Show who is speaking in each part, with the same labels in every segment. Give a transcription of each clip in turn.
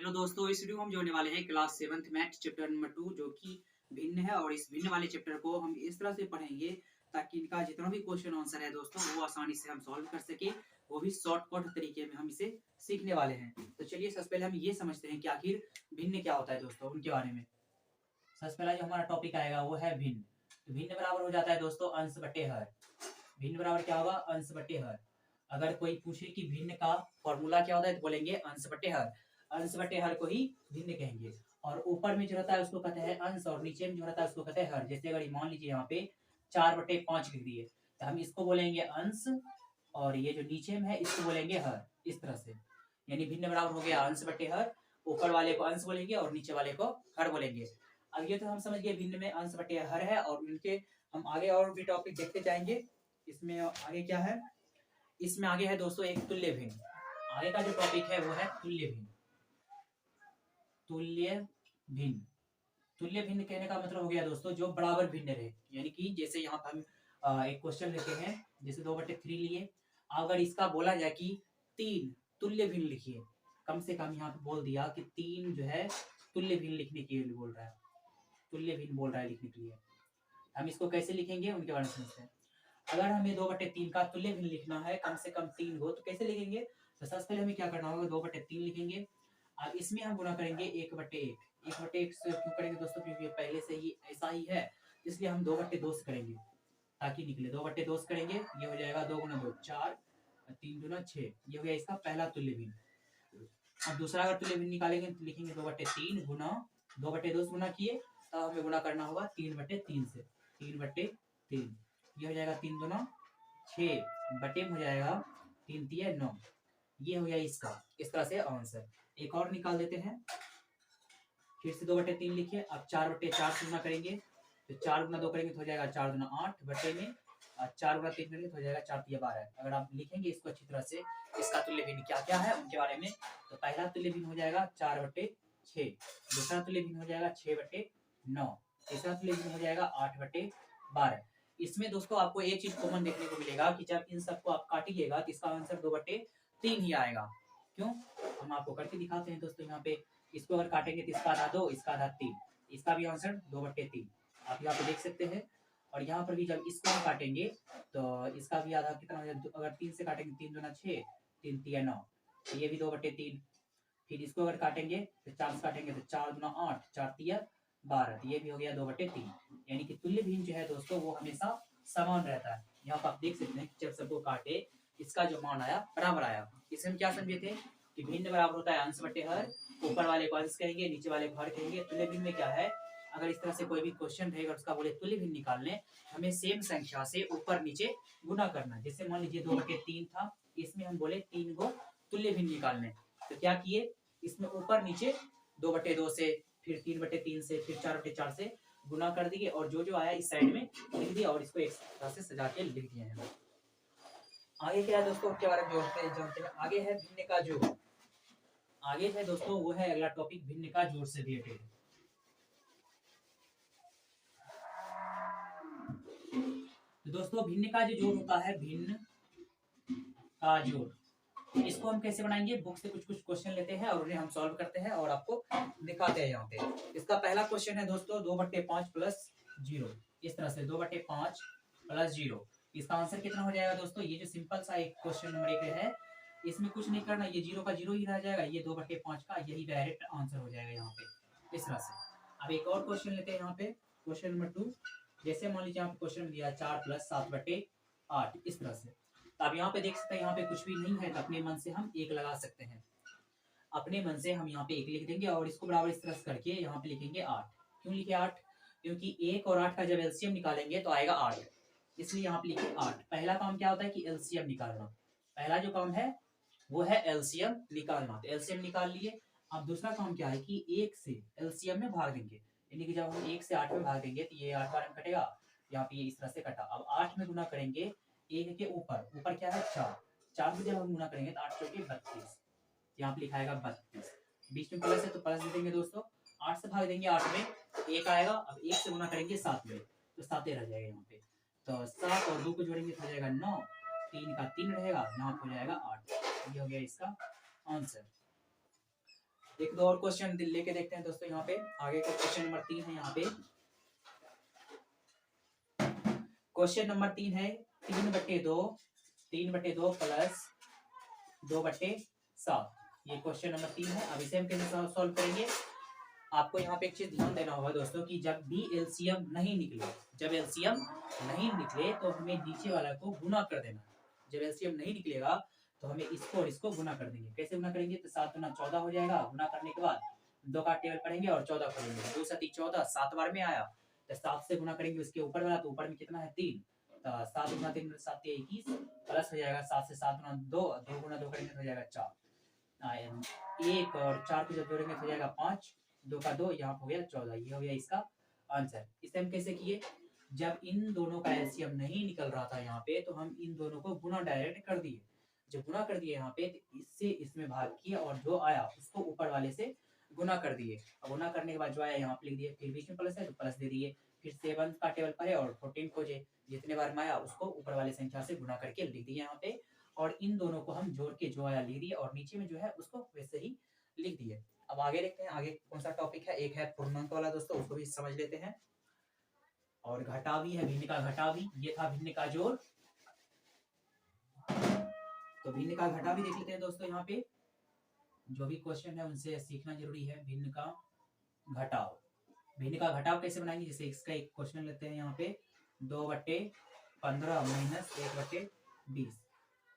Speaker 1: Hello दोस्तों, इस video में हम जोड़ने वाले हैं class 7th math chapter number 2 जो कि भिन्न है। और इस भिन्न वाले चैप्टर को हम इस तरह से पढ़ेंगे ताकि इनका जितना भी क्वेश्चन आंसर है दोस्तों वो आसानी से हम सॉल्व कर सके, वो भी शॉर्टकट तरीके में हम इसे सीखने वाले हैं। तो चलिए सबसे पहले हम ये समझते हैं कि आखिर भिन्न क्या होता है दोस्तों, उनके बारे में। सबसे पहला जो हमारा टॉपिक आएगा वो है भिन्न। तो भिन्न बराबर हो जाता है दोस्तों अंश बटे हर। भिन्न बराबर क्या होगा? अंश बटे हर। अगर कोई पूछे कि भिन्न का फॉर्मूला क्या होता है तो बोलेंगे अंश बटे हर। अंश बटे हर को ही भिन्न कहेंगे। और ऊपर में जो रहता है उसको कहते हैं अंश, और नीचे में जो रहता है उसको कहते हैं हर। जैसे अगर मान लीजिए यहाँ पे 4/5 लिख दिए तो हम इसको बोलेंगे अंश, और ये जो नीचे में है इसको बोलेंगे हर। इस तरह से यानी भिन्न बराबर हो गया अंश बटे हर। ऊपर वाले को अंश बोलेंगे और नीचे वाले को हर बोलेंगे। अब ये तो हम समझ गए भिन्न में अंश बटे हर है, और उनके हम आगे और भी टॉपिक देखते जाएंगे। इसमें आगे क्या है? इसमें आगे है दोस्तों एक तुल्य भिन्न। आगे का जो टॉपिक है वो है तुल्य भिन्न। तुल्य भिन्न। तुल्य भिन्न कहने का मतलब हो गया दोस्तों जो बराबर भिन्न रहे। यानी कि जैसे यहाँ पर हम एक क्वेश्चन लेते हैं, जैसे 2/3 लिए। अगर इसका बोला जाए कि 3 तुल्य भिन्न लिखिए, कम से कम यहाँ पे बोल दिया कि 3 जो है तुल्य भिन्न लिखने के लिए बोल रहा है, तुल्य भिन्न बोल रहा है लिखने के लिए। हम इसको कैसे लिखेंगे उनके बारे में समझते हैं। अगर हमें 2/3 का तुल्य भिन्न लिखना है, कम से कम 3 हो, तो कैसे लिखेंगे? तो सबसे पहले हमें क्या करना होगा, 2/3 लिखेंगे। अब इसमें हम गुणा करेंगे 1/1। 1/1 से क्यों करेंगे दोस्तों? क्योंकि पहले से ही ऐसा ही है, इसलिए हम 2/2 से करेंगे ताकि निकले। 2/2 से करेंगे, ये हो जाएगा 2 × 2 4, 3 × 6। ये हो गया इसका पहला तुल्य भिन्न। अब दूसरा अगर तुल्य भिन्न निकालेंगे तो लिखेंगे 2/3 गुना 2/2 से गुना किए, तब हमें गुणा करना होगा 3/3 से। 3/3 ये हो जाएगा 3 × 2 6 बटे में हो जाएगा 3 × 3 9। ये हो गया इसका। इस तरह से आंसर। एक और निकाल देते हैं, फिर से 2/3 लिखिए। अब 4/4 से गुना करेंगे तो 4 × 2 करेंगे तो हो जाएगा 4 × 8 बटे में 4 × 3 करेंगे तो हो जाएगा 4 × 12। अगर आप लिखेंगे इसको अच्छी तरह से, इसका तुल्य भिन्न क्या क्या है उनके बारे में, तो पहला तुल्य भिन्न हो जाएगा 4/6, दूसरा तुल्य भिन्न हो जाएगा 6/9, तीसरा तुल्य भिन्न हो जाएगा 8/12। इसमें दोस्तों आपको एक चीज कॉमन देखने को मिलेगा कि जब इन सबको आप काटिएगा तो इसका आंसर 2/3 ही आएगा। क्यों? हम आपको करके दिखाते हैं दोस्तों। यहाँ पे इसको अगर काटेंगे तो इसका आधा 2, इसका आधा 3, इसका भी आंसर 2/3 आप यहाँ पे देख सकते हैं। और यहाँ पर भी जब इसको हम काटेंगे तो इसका भी आधा कितना हो जाएगा? अगर 3 से काटेंगे 3 दूना 6, 3 × 3 9, तो ये भी 2/3। फिर इसको अगर काटेंगे तो 4 से काटेंगे तो 4 दूना 8, 4 × 3 12, तो ये भी हो गया 2/3। यानी कि तुल्य भिन्न जो है दोस्तों वो हमेशा समान रहता है। यहाँ पर आप देख सकते हैं कि जब सबको काटे इसका जो मान आया बराबर आया। इसे हम क्या समझे थे कि भिन्न बराबर होता है अंश बटे हर। ऊपर वाले को अंश कहेंगे, नीचे वाले को हर कहेंगे। तुल्य भिन्न में क्या है, अगर इस तरह से कोई भी क्वेश्चन रहेगा उसका बोले तुल्य भिन्न निकालने, हमें सेम संख्या से ऊपर नीचे गुना करना। जैसे मान लीजिए 2/3 था, इसमें हम बोले 3 को तुल्य भिन्न निकालने, तो क्या किए, इसमें ऊपर नीचे 2/2 से, फिर 3/3 से, फिर 4/4 से गुना कर दिए, और जो जो आया इस साइड में लिख दिया, और इसको एक तरह से सजा के लिख दिए हैं। आगे क्या है दोस्तों उसके बारे में जानते हैं। आगे है भिन्न का जोड़। आगे है दोस्तों वो है अगला टॉपिक भिन्न का जोड़ से रिलेटेड। तो दोस्तों भिन्न का जो जोड़ होता है, भिन्न का जोड़, इसको हम कैसे बनाएंगे? बुक से कुछ कुछ क्वेश्चन लेते हैं और उन्हें हम सॉल्व करते हैं और आपको दिखाते हैं। यहाँ पे इसका पहला क्वेश्चन है दोस्तों 2/5 + 0। इस तरह से 2/5 + 0, इसका आंसर कितना हो जाएगा दोस्तों? ये जो सिंपल सा एक क्वेश्चन नंबर 1 है, इसमें कुछ नहीं करना, ये 0 का 0 ही रह जाएगा, ये 2/5 का यही डायरेक्ट आंसर हो जाएगा यहाँ पे। इस तरह से अब एक और क्वेश्चन लेते हैं। यहाँ पे क्वेश्चन नंबर 2, जैसे मान लीजिए यहाँ पे क्वेश्चन दिया 4 + 7/8। इस तरह से तो अब यहाँ पे देख सकते हैं, यहाँ पे कुछ भी नहीं है तो अपने मन से हम 1 लगा सकते हैं। अपने मन से हम यहाँ पे 1 लिख देंगे, और इसको बराबर इस तरह से करके यहाँ पे लिखेंगे 8। क्यों लिखे 8? क्योंकि 1 और 8 का जब एलसीएम निकालेंगे तो आएगा 8, इसलिए यहाँ पे लिखे 8। पहला काम क्या होता है कि एलसीएम निकालना। पहला जो काम है वो है एलसीएम निकालना, तो एलसीएम निकाल लिए। अब दूसरा काम क्या है कि 1 से एलसीएम में भाग देंगे, यानी कि जब हम 1 से 8 में भाग देंगे तो ये 8 बार में कटेगा, यहाँ पे ये इस तरह से कटा। अब 8 में गुना करेंगे 1 के ऊपर, ऊपर क्या है 4, 4 से जब हम गुना करेंगे तो 8 चौके 32, यहाँ पे लिखा आएगा 32। बीच में प्लस है तो प्लस दे देंगे दोस्तों। 8 से भाग देंगे 8 में 1 आएगा। अब 1 से गुना करेंगे 7 में तो 7 रह जाएगा यहाँ पे। तो 7 और 2 को जोड़ेंगे तो हो जाएगा 9, 3 का 3 रहेगा, यहाँ पे हो जाएगा 8। ये हो गया इसका आंसर। एक दो और क्वेश्चन लेके देखते हैं दोस्तों। यहाँ पे आगे का क्वेश्चन नंबर 3 है। यहाँ पे क्वेश्चन नंबर 3 है 3/2 3/2 प्लस 2/7। ये क्वेश्चन नंबर 3 है। अब इसे हम कैसे सॉल्व करेंगे? आपको यहाँ पे एक चीज ध्यान देना होगा दोस्तों कि जब भी एलसीएम नहीं निकले, जब एलसीएम नहीं निकले तो हमें नीचे वाला को गुना कर देना। जब एलसीएम नहीं निकलेगा तो हमें इसको और इसको गुना कर देंगे। कैसे गुना करेंगे? तो 7 गुना 14 हो जाएगा। गुना करने के बाद 2 का टेबल पढ़ेंगे और 14 पढ़ेंगे। 2 7 14, 7 बार में आया तो 7 से गुना करेंगे उसके ऊपर वाला, तो ऊपर में कितना है 3। तो 7 गुना 3 7 21 प्लस हो जाएगा 7 से 7 गुना 2, 2 गुना 2 करेंगे तो हो जाएगा 4। 1 और 4 को जब जोड़ेंगे तो हो जाएगा 5, 2 का 2, यहाँ हो गया 14। ये हो गया इसका आंसर। इसे हम कैसे किए? जब इन दोनों का एलसीएम नहीं निकल रहा था यहाँ पे, तो हम इन दोनों को गुना डायरेक्ट कर दिए। जब गुना कर दिए यहाँ पे, तो इससे इसमें भाग किया और जो आया उसको ऊपर वाले से गुना कर दिए। अब गुना करने के बाद जो आया यहाँ पे लिख दिए, फिर बीच में प्लस है तो प्लस दे दिए। फिर 7 का टेबल पढ़े और 14 खोजे। जितने बार में आया उसको ऊपर वाले संख्या से गुना करके लिख दिए यहाँ पे, और इन दोनों को हम जोड़ के जो आया लिख दिए, और नीचे में जो है उसको वैसे ही लिख दिए। अब आगे देखते हैं आगे कौन सा टॉपिक है। एक है पूर्णांक वाला दोस्तों, उसको भी समझ लेते हैं। और घटावी है, भिन्न का घटावी। ये था भिन्न का जोड़, तो भिन्न का घटावी देख लेते हैं दोस्तों। यहाँ पे जो भी क्वेश्चन है उनसे सीखना जरूरी है। भिन्न का घटाव, भिन्न का घटाव कैसे बनाएंगे? जैसे इसका एक क्वेश्चन लेते हैं यहाँ पे 2/15 माइनस 1/20।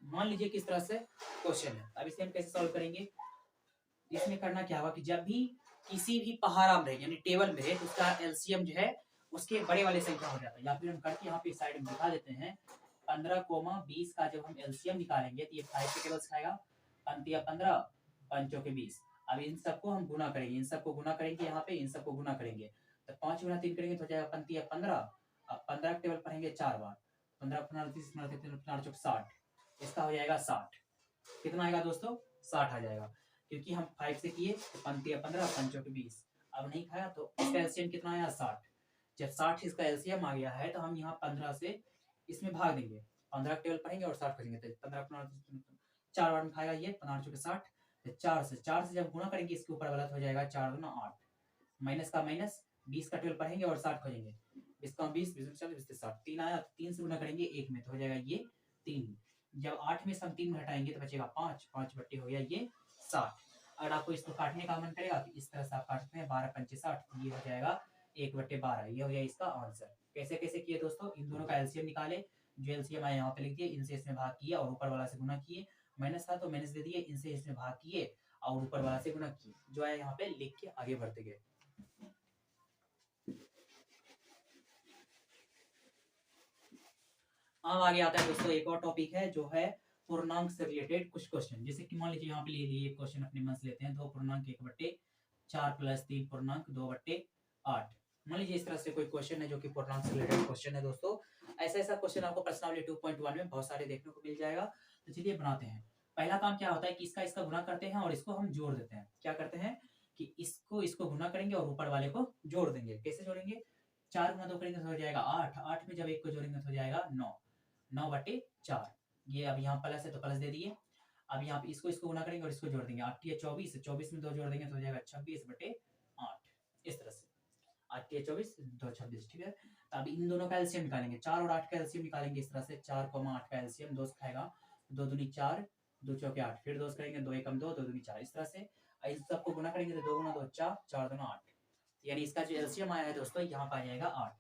Speaker 1: मान लीजिए किस तरह से क्वेश्चन है। अब इसे हम कैसे सॉल्व करेंगे? इसमें करना क्या होगा कि जब भी किसी भी पहाड़ा में रहे यानी टेबल में रहे, तो उसका एलसीएम जो है उसके बड़े वाले संख्या हो जाता है। या फिर हम करके यहाँ पे साइड में दिखा देते हैं। 15, 20 का जब हम एलसीएम निकालेंगे तो ये 5 के टेबल खाएगा। 15, 5 के 20। अब इन सबको हम गुना करेंगे, इन सबको गुना करेंगे यहाँ पे, इन सबको गुना करेंगे। तो 5 गुना 3 करेंगे तो हो जाएगा 15। अब 15 के टेबल पढ़ेंगे 4 बार। 15 15 30 15 60। इसका हो जाएगा 60। कितना आएगा दोस्तों? 60 आ जाएगा। क्योंकि हम 5 से किए तो 15, 5 के 20। अब नहीं खाया तो इसका एलसीएम कितना आया? 60। जब 60 इसका एलसीएम आ गया है तो हम यहाँ 15 से इसमें भाग देंगे। 15 टेबल पढ़ेंगे और 60 खोजेंगे। तो 15 4 बार में खाएगा ये 15 × 60। तो 4 से जब गुना करेंगे इसके ऊपर वाला तो हो जाएगा 4 दूना 8। माइनस का माइनस, 20 का टेबल पढ़ेंगे और 60 खोजेंगे। इसका 20 20 40 20 60। 3 आया तो 3 से गुना करेंगे 1 में तो हो जाएगा ये 3। जब 8 में से हम 3 घटाएंगे तो बचेगा 5। 5 बट्टे हो गया ये 60। अगर आपको इसको काटने का मन करेगा तो इस तरह से आप काटते हैं 12 पंचे 60। ये हो जाएगा 1/12। ये हो गया इसका आंसर। कैसे कैसे किए दोस्तों? इन दोनों का एलसीएम निकाले, जो एलसीएम आया यहाँ पे लिख दिए, इनसे इसमें भाग किया और ऊपर वाला से गुना किए। माइनस था तो माइनस दे दिए, इनसे इसमें भाग किए और ऊपर वाला से गुना किए। जो है यहाँ पे लिख के आगे बढ़ते गए। अब आगे आता है दोस्तों एक और टॉपिक है जो है पूर्णांक से रिलेटेड कुछ क्वेश्चन। जैसे कि मान लीजिए यहाँ पे ले लिए क्वेश्चन अपने मन से लेते हैं। 2 पूर्णांक 1/4 प्लस 3 पूर्णांक 2/8। मान लीजिए इस तरह से कोई क्वेश्चन है जो कि पूर्णांक से रिलेटेड क्वेश्चन है दोस्तों। ऐसा क्वेश्चन आपको प्रश्नावली 2.1 में बहुत सारे देखने को मिल जाएगा। तो चलिए बनाते हैं। पहला काम क्या होता है कि इसका गुना करते हैं और इसको हम जोड़ देते हैं। क्या करते हैं कि इसको गुना करेंगे और ऊपर वाले को जोड़ देंगे। कैसे जोड़ेंगे? 4 गुना 2 करेंगे तो हो जाएगा 8। 8 में जब 1 को जोड़ेंगे तो हो जाएगा 9। 9/4। ये अब यहाँ प्लस है तो प्लस दे दिए। अब यहाँ पे इसको गुना करेंगे और इसको जोड़ देंगे। 8 या 24, 24 में 2 जोड़ देंगे तो हो जाएगा 26/8। इस तरह से 8 या 24 2 26। ठीक है। तो अब इन दोनों का एलसीएम निकालेंगे। 4 और 8 का एलसीएम निकालेंगे इस तरह से। 4, 8 का एलसीएम 2 खाएगा। 2 दूनी 4, 2 चौके 8। फिर 2 करेंगे, 2 एकम 2, 2 दूनी 4। इस तरह से इस सबको गुना करेंगे तो 2 गुना 2 4, 4 दूना 8। यानी इसका जो एलसीएम आया है दोस्तों यहाँ पे आ जाएगा 8।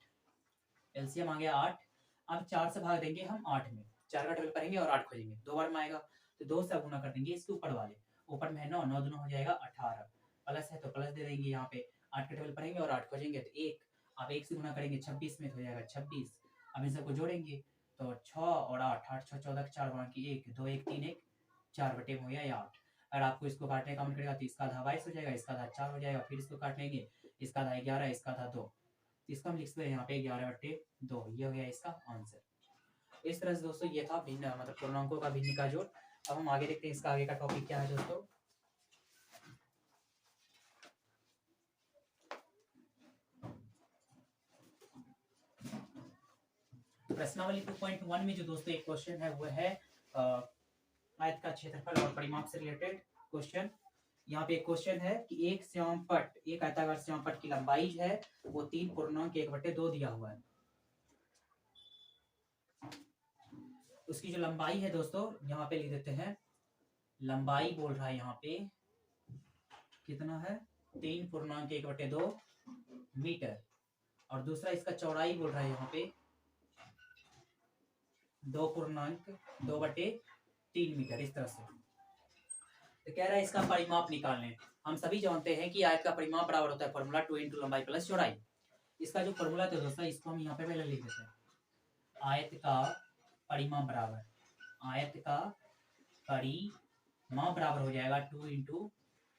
Speaker 1: एलसीएम आ गया 8। अब 4 से भाग देंगे हम 8 में। 4 का टेबल करेंगे और 8 खोजेंगे। 2 बार में आएगा तो 2 से गुना कर देंगे इसके ऊपर वाले। ऊपर में है 9, 9 दूना हो जाएगा 18। प्लस है तो प्लस दे देंगे यहाँ पे। 8 का टेबल पढ़ेंगे और 8 खोजेंगे तो 1। अब 1 से गुना करेंगे 26 में तो हो जाएगा 26। अब इन सबको जोड़ेंगे तो 6 और 8, 8 6 14 4 बाकी 1 2 1 3 1 4 हो गया 8। अगर आपको इसको काटने का मन करेगा तो इसका आधा 22 हो जाएगा, इसका आधा 4 हो जाएगा। फिर इसको काट लेंगे, इसका आधा 11, इसका आधा 2। इसका हम लिख सकते हैं यहाँ पे 11/2। ये हो गया इसका आंसर। इस तरह से दोस्तों ये था भिन्न मतलब पूर्णांकों का भिन्न का जोड़। अब हम आगे देखते हैं इसका आगे का टॉपिक क्या है दोस्तों। प्रश्नावली 2.1 में जो दोस्तों एक क्वेश्चन है वो है आयत का क्षेत्रफल और परिमाप से रिलेटेड क्वेश्चन। यहाँ पे एक क्वेश्चन है कि एक श्यामपट्ट, एक आयताकार श्यामपट्ट की लंबाई है वो 3.1/2 दिया हुआ है। उसकी जो लंबाई है दोस्तों यहाँ पे लिख देते हैं, लंबाई बोल रहा है यहाँ पे कितना है 3.1/2 मीटर, और दूसरा इसका चौड़ाई बोल रहा है यहाँ पे 2.2/3 मीटर, इस तरह से। तो कह रहा है इसका परिमाप निकाल लें। हम सभी जानते हैं कि आयत का परिमाप बराबर होता है फॉर्मूला 2 × लंबाई प्लस चौड़ाई। इसका जो फॉर्मूला था दोस्तों इसको हम यहाँ पे पहले लिख देते हैं। आयत का परिमाप बराबर, आयत का परिमाप बराबर हो जाएगा 2 ×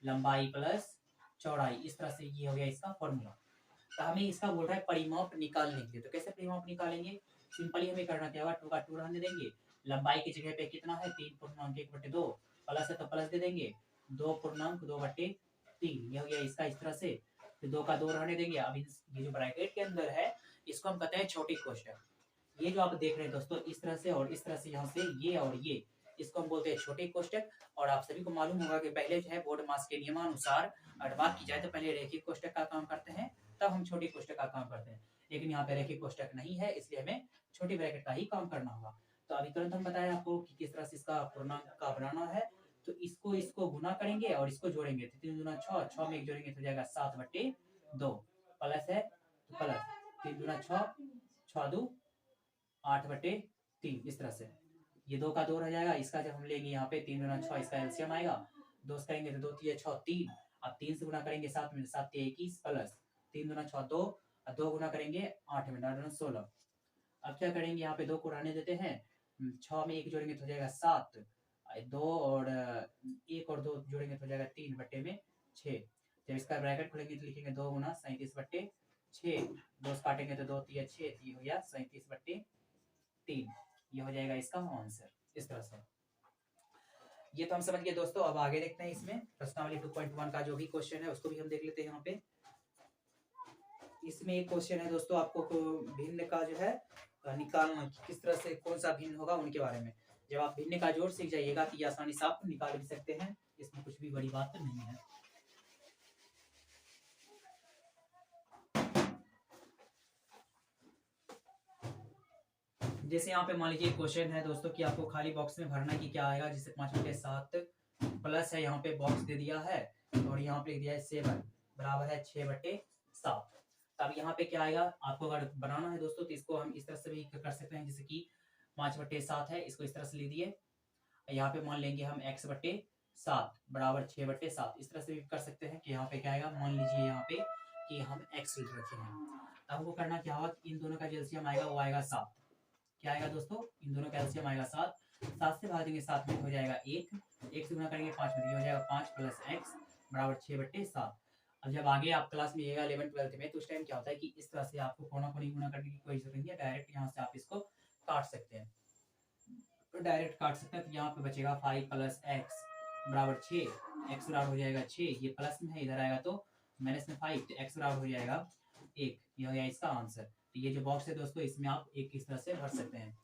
Speaker 1: लंबाई प्लस चौड़ाई, इस तरह से ये हो गया इसका फॉर्मूला। तो हमें इसका बोल रहा है परिमाप निकालने के लिए। तो कैसे परिमाप निकालेंगे, सिंपली हमें करना क्या होगा, 2 का 2 रहने देंगे, लंबाई की जगह पे कितना है 3.1/2, प्लस है तो प्लस दे देंगे 2.2/3, ये हो गया इसका इस तरह से। तो 2 का 2 रहने देंगे। अब ये जो ब्रैकेट के अंदर है इसको हम कहते हैं छोटी कोष्ठक। ये जो आप देख रहे हैं दोस्तों इस तरह से और इस तरह से, यहाँ से ये और ये, इसको हम बोलते हैं छोटे कोष्ठक। और आप सभी को मालूम होगा कि पहले जो है बोर्ड मास के नियमानुसार अगर बात की जाए तो पहले रेखिक कोष्ठक का काम करते हैं, तब हम छोटी कोष्ठक का काम करते हैं। लेकिन यहाँ पे रेखिक कोष्ठक नहीं है, इसलिए हमें छोटी ब्रैकेट का ही काम करना होगा। तो अभी तुरंत हम बताएं आपको कि किस तरह से इसका पूर्णांक का बनाना है। तो इसको गुना करेंगे और इसको जोड़ेंगे, तो 3 दूना 6, 6 में 1 जोड़ेंगे तो जाएगा 7/2, प्लस है तो प्लस 3 दूना 6, 6 2 8/3, इस तरह से। ये 2 का 2 रह जाएगा। इसका जब हम लेंगे यहाँ पे 3 दूना 6, इसका एलसीएम आएगा, 2 करेंगे तो 2 3 6 3, अब 3 से गुना करेंगे 7 में, 7 21, प्लस 3 दूना 6 2, और 2 गुना करेंगे 8 में, 9 16। अब क्या करेंगे, यहाँ पे 2 को रहने देते हैं, 6 में 1 जोड़ेंगे तो हो जाएगा 7, 2 और 1 और 2 जोड़ेंगे तो हो जाएगा 3/6। जब इसका ब्रैकेट खोलेंगे तो लिखेंगे 2 गुना 37/6, 2 काटेंगे तो 2 3 6, ये हो गया 37/3, ये हो जाएगा इसका आंसर, इस तरह से। ये तो हम समझ गए दोस्तों। अब आगे देखते हैं इसमें प्रश्नावली 2.1 का जो भी क्वेश्चन है उसको भी हम देख लेते हैं। यहाँ पे इसमें एक क्वेश्चन है दोस्तों, आपको भिन्न का जो है निकालना, किस तरह से कौन सा भिन्न होगा उनके बारे में। जब आप भिन्न का जोड़ सीख जाइएगा तो ये आसानी से आप निकाल भी सकते हैं, इसमें कुछ भी बड़ी बात नहीं है। जैसे यहाँ पे मान लीजिए क्वेश्चन है दोस्तों कि आपको खाली बॉक्स में भरना कि क्या आएगा, जैसे 5/7 प्लस है, यहाँ पे बॉक्स दे दिया है और यहाँ पे दिया है 7 बराबर है 6/7। अब यहाँ पे क्या आएगा, आपको अगर बनाना है दोस्तों तो इसको हम इस तरह से भी कर सकते हैं, जैसे कि 5/7 है, इसको इस तरह से ले दिए, यहाँ पे मान लेंगे हम x/7 बराबर 6/7, इस तरह से भी कर सकते हैं कि यहाँ पे क्या आएगा, मान लीजिए यहाँ पे कि हम x रखे हैं। अब हमको करना क्या होगा, इन दोनों का एलसीएम आएगा वो आएगा 7। क्या आएगा दोस्तों, इन दोनों का एलसीएम आएगा 7, 7 से भाग देंगे 7 में हो जाएगा 1 से गुना करेंगे 5 में, हो जाएगा 5 प्लस x बराबर 6/7। अब जब आगे आप क्लास में जाइएगा 11th 12th में, तो उस टाइम क्या होता है कि इस तरह से आपको कोना कोनी गुना करने की कोई जरूरत नहीं है, डायरेक्ट यहाँ से आप इसको काट सकते हैं, तो डायरेक्ट काट सकते हैं। तो यहाँ पे बचेगा 5 प्लस x बराबर 6, x बराबर हो जाएगा 6, ये प्लस में है, इधर आएगा तो माइनस में 5, तो x बराबर हो जाएगा 1, ये हो गया इसका आंसर। तो ये जो बॉक्स है दोस्तों इसमें आप एक इस तरह से भर सकते हैं।